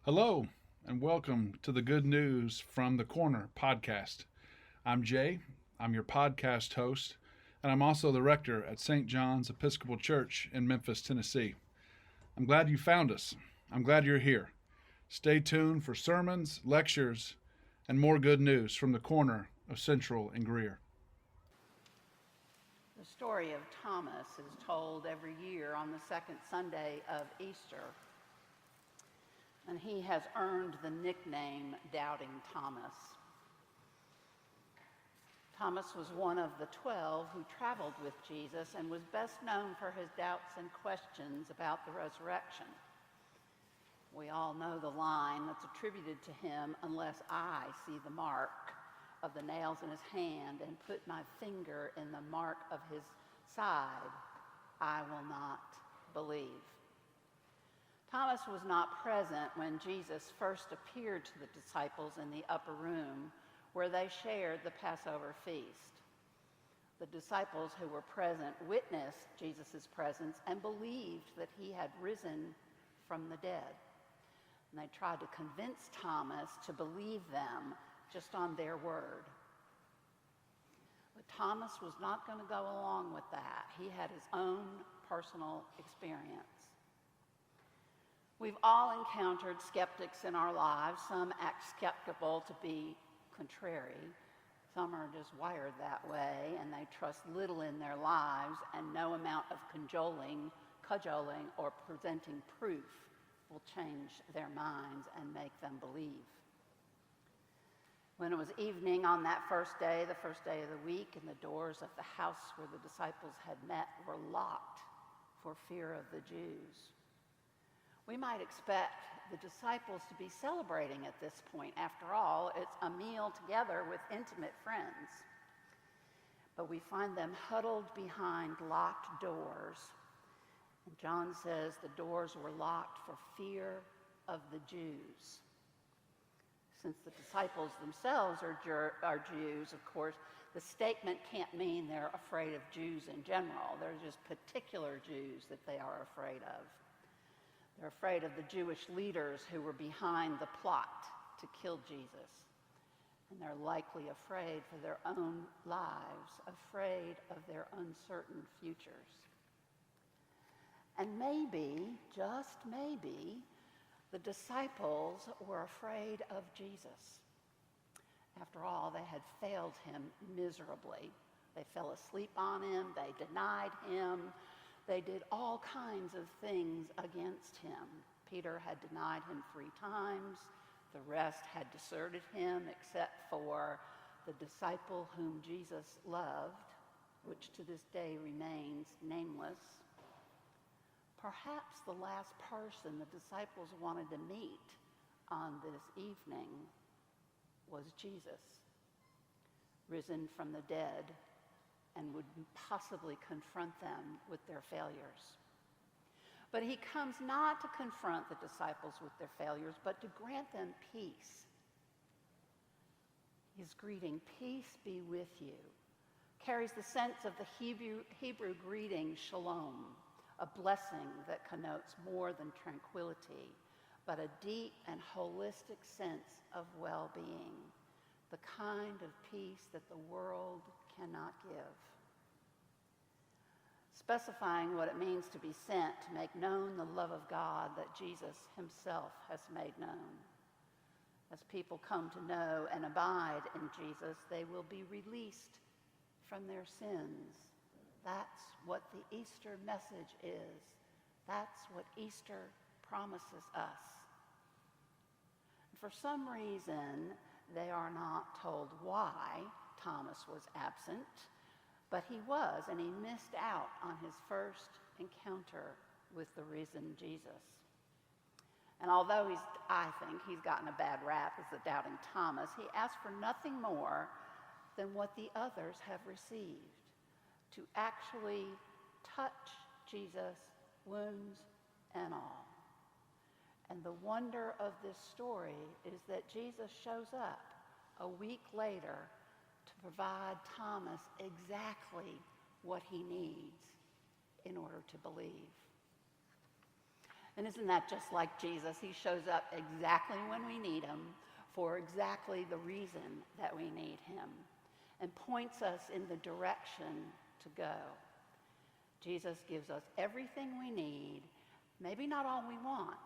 Hello, and welcome to the Good News from the Corner podcast. I'm Jay, I'm your podcast host, and I'm also the rector at St. John's Episcopal Church in Memphis, Tennessee. I'm glad you found us. I'm glad you're here. Stay tuned for sermons, lectures, and more good news from the corner of Central and Greer. The story of Thomas is told every year on the second Sunday of Easter, and he has earned the nickname Doubting Thomas. Thomas was one of the 12 who traveled with Jesus and was best known for his doubts and questions about the resurrection. We all know the line that's attributed to him, "Unless I see the mark of the nails in his hand and put my finger in the mark of his side, I will not believe." Thomas was not present when Jesus first appeared to the disciples in the upper room where they shared the Passover feast. The disciples who were present witnessed Jesus' presence and believed that he had risen from the dead. And they tried to convince Thomas to believe them just on their word. But Thomas was not going to go along with that. He had his own personal experience. We've all encountered skeptics in our lives. Some act skeptical to be contrary. Some are just wired that way, and they trust little in their lives, and no amount of cajoling, or presenting proof will change their minds and make them believe. When it was evening on that first day, the first day of the week, and the doors of the house where the disciples had met were locked for fear of the Jews, we might expect the disciples to be celebrating at this point. After all, it's a meal together with intimate friends. But we find them huddled behind locked doors. And John says the doors were locked for fear of the Jews. Since the disciples themselves are Jews, of course, the statement can't mean they're afraid of Jews in general. They're just particular Jews that they are afraid of. They're afraid of the Jewish leaders who were behind the plot to kill Jesus. And they're likely afraid for their own lives, afraid of their uncertain futures. And maybe, just maybe, the disciples were afraid of Jesus. After all, they had failed him miserably. They fell asleep on him, they denied him, they did all kinds of things against him. Peter had denied him 3 times. The rest had deserted him except for the disciple whom Jesus loved, which to this day remains nameless. Perhaps the last person the disciples wanted to meet on this evening was Jesus, risen from the dead, and would possibly confront them with their failures. But he comes not to confront the disciples with their failures, but to grant them peace. His greeting, "Peace be with you," carries the sense of the Hebrew greeting, shalom, a blessing that connotes more than tranquility, but a deep and holistic sense of well-being, the kind of peace that the world cannot give. Specifying what it means to be sent to make known the love of God that Jesus himself has made known. As people come to know and abide in Jesus, they will be released from their sins. That's what the Easter message is. That's what Easter promises us. For some reason, they are not told why Thomas was absent, but he was, and he missed out on his first encounter with the risen Jesus. And although I think he's gotten a bad rap as the doubting Thomas, he asked for nothing more than what the others have received, to actually touch Jesus, wounds and all. And the wonder of this story is that Jesus shows up a week later to provide Thomas exactly what he needs in order to believe. And isn't that just like Jesus? He shows up exactly when we need him for exactly the reason that we need him and points us in the direction to go. Jesus gives us everything we need, maybe not all we want,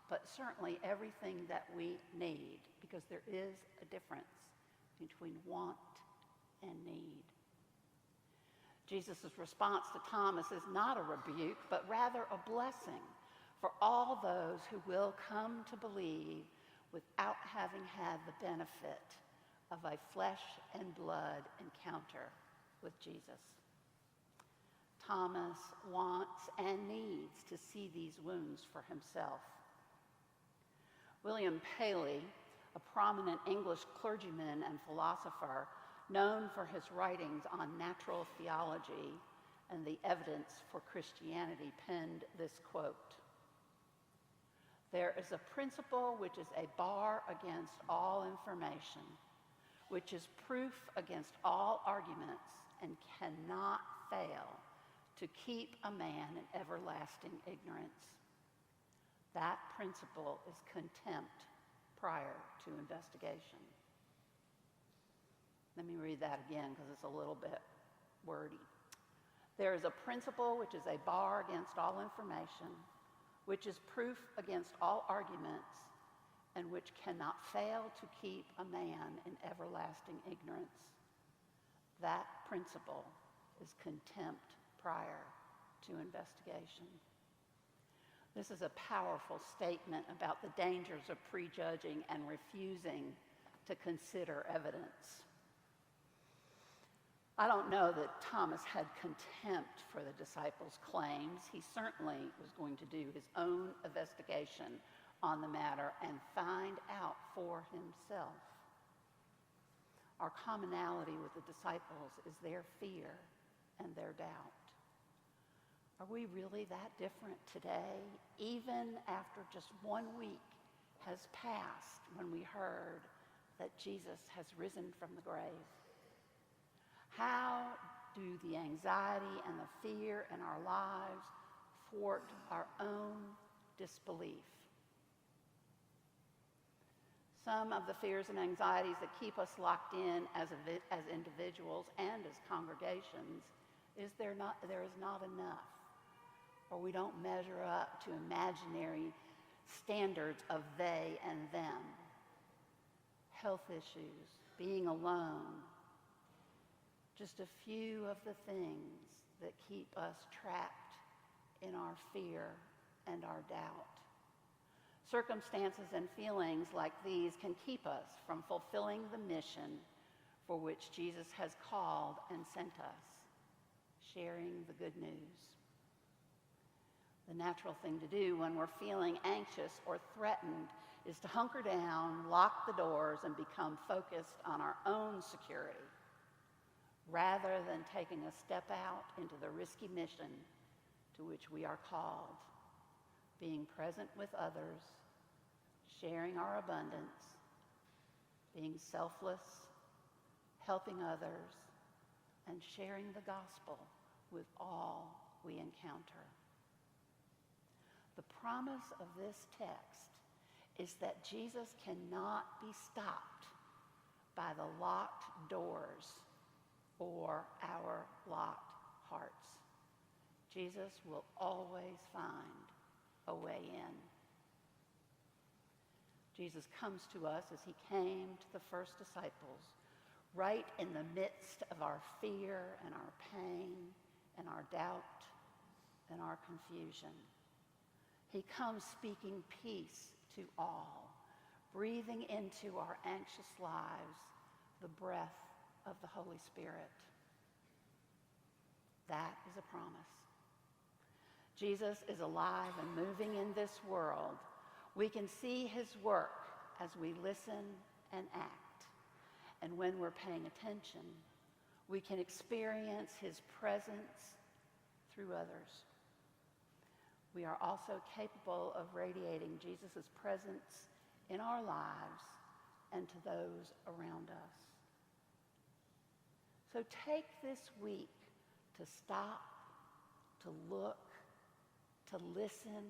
but certainly everything that we need, because there is a difference between want and need. Jesus' response to Thomas is not a rebuke, but rather a blessing for all those who will come to believe without having had the benefit of a flesh and blood encounter with Jesus. Thomas wants and needs to see these wounds for himself. William Paley, a prominent English clergyman and philosopher known for his writings on natural theology and the evidence for Christianity, penned this quote: "There is a principle which is a bar against all information, which is proof against all arguments, and cannot fail to keep a man in everlasting ignorance. That principle is contempt prior to investigation." Let me read that again because it's a little bit wordy. "There is a principle which is a bar against all information, which is proof against all arguments, and which cannot fail to keep a man in everlasting ignorance. That principle is contempt prior to investigation." This is a powerful statement about the dangers of prejudging and refusing to consider evidence. I don't know that Thomas had contempt for the disciples' claims. He certainly was going to do his own investigation on the matter and find out for himself. Our commonality with the disciples is their fear and their doubt. Are we really that different today, even after just 1 week has passed when we heard that Jesus has risen from the grave? How do the anxiety and the fear in our lives thwart our own disbelief? Some of the fears and anxieties that keep us locked in as individuals and as congregations is there is not enough, or we don't measure up to imaginary standards of they and them. Health issues, being alone, just a few of the things that keep us trapped in our fear and our doubt. Circumstances and feelings like these can keep us from fulfilling the mission for which Jesus has called and sent us, sharing the good news. The natural thing to do when we're feeling anxious or threatened is to hunker down, lock the doors, and become focused on our own security, rather than taking a step out into the risky mission to which we are called, being present with others, sharing our abundance, being selfless, helping others, and sharing the gospel with all we encounter. The promise of this text is that Jesus cannot be stopped by the locked doors or our locked hearts. Jesus will always find a way in. Jesus comes to us as he came to the first disciples, right in the midst of our fear and our pain and our doubt and our confusion. He comes speaking peace to all, breathing into our anxious lives the breath of the Holy Spirit. That is a promise. Jesus is alive and moving in this world. We can see his work as we listen and act. And when we're paying attention, we can experience his presence through others. We are also capable of radiating Jesus' presence in our lives and to those around us. So take this week to stop, to look, to listen,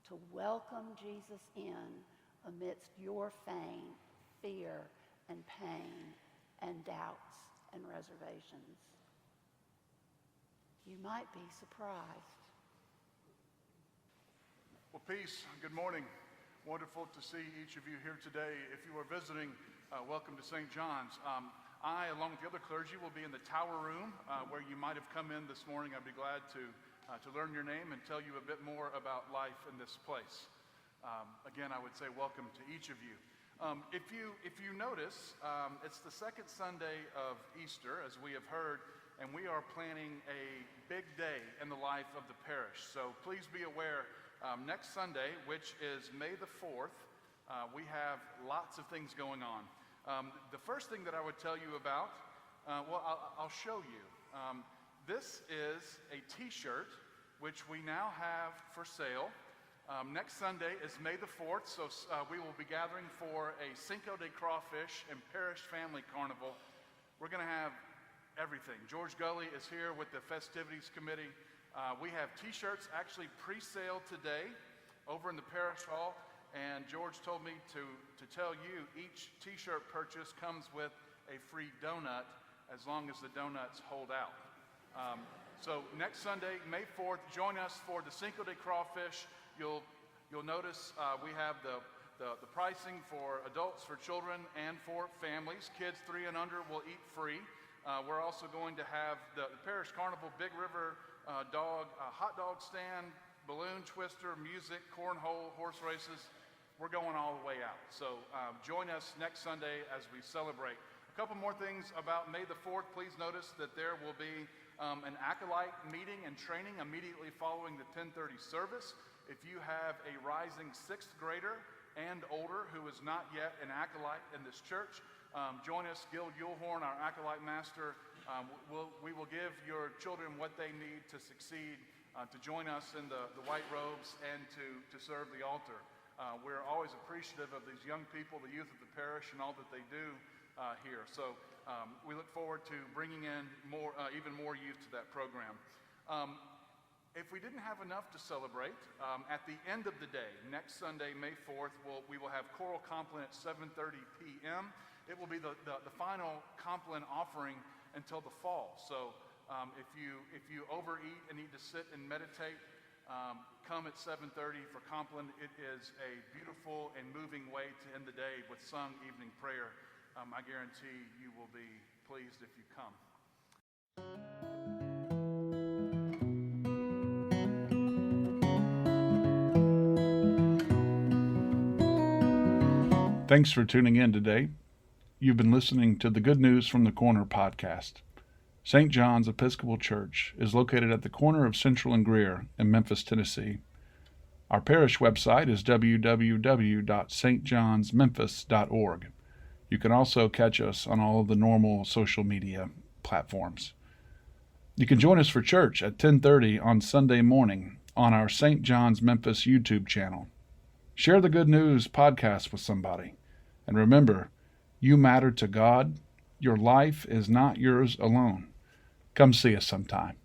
to welcome Jesus in amidst your fear, and pain, and doubts and reservations. You might be surprised. Well, peace. Good morning. Wonderful to see each of you here today. If you are visiting, welcome to St. John's. I, along with the other clergy, will be in the tower room where you might have come in this morning. I'd be glad to learn your name and tell you a bit more about life in this place. Again, I would say welcome to each of you. If you notice, it's the second Sunday of Easter, as we have heard, and we are planning a big day in the life of the parish. So please be aware, next Sunday, which is May the 4th, we have lots of things going on. The first thing that I would tell you about, I'll show you. This is a t-shirt, which we now have for sale. Next Sunday is May the 4th, so we will be gathering for a Cinco de Crawfish and Parish Family Carnival. We're going to have everything. George Gully is here with the Festivities Committee. We have t-shirts actually pre-sale today over in the Parish Hall, and George told me to tell you each t-shirt purchase comes with a free donut as long as the donuts hold out. So next Sunday, May 4th, join us for the Cinco de Crawfish. You'll notice we have the pricing for adults, for children, and for families. Kids 3 and under will eat free. We're also going to have the Parish Carnival Big River hot dog stand, balloon twister, music, cornhole, horse races. We're going all the way out. So join us next Sunday as we celebrate. A couple more things about May the 4th. Please notice that there will be an acolyte meeting and training immediately following the 10:30 service. If you have a rising 6th grader and older who is not yet an acolyte in this church, join us. Gil Yulhorn, our acolyte master, we will give your children what they need to succeed, to join us in the white robes and to serve the altar. We're always appreciative of these young people, the youth of the parish, and all that they do here. So we look forward to bringing in even more youth to that program. If we didn't have enough to celebrate, at the end of the day, next Sunday, May 4th, we will have choral compline at 7:30 p.m. It will be the final compline offering until the fall. So if you overeat and need to sit and meditate, come at 7:30 for compline. It is a beautiful and moving way to end the day with sung evening prayer. I guarantee you will be pleased if you come. Thanks for tuning in today. You've been listening to the Good News from the Corner podcast. St. John's Episcopal Church is located at the corner of Central and Greer in Memphis, Tennessee. Our parish website is www.stjohnsmemphis.org. You can also catch us on all of the normal social media platforms. You can join us for church at 10:30 on Sunday morning on our St. John's Memphis YouTube channel. Share the Good News podcast with somebody. And remember, you matter to God. Your life is not yours alone. Come see us sometime.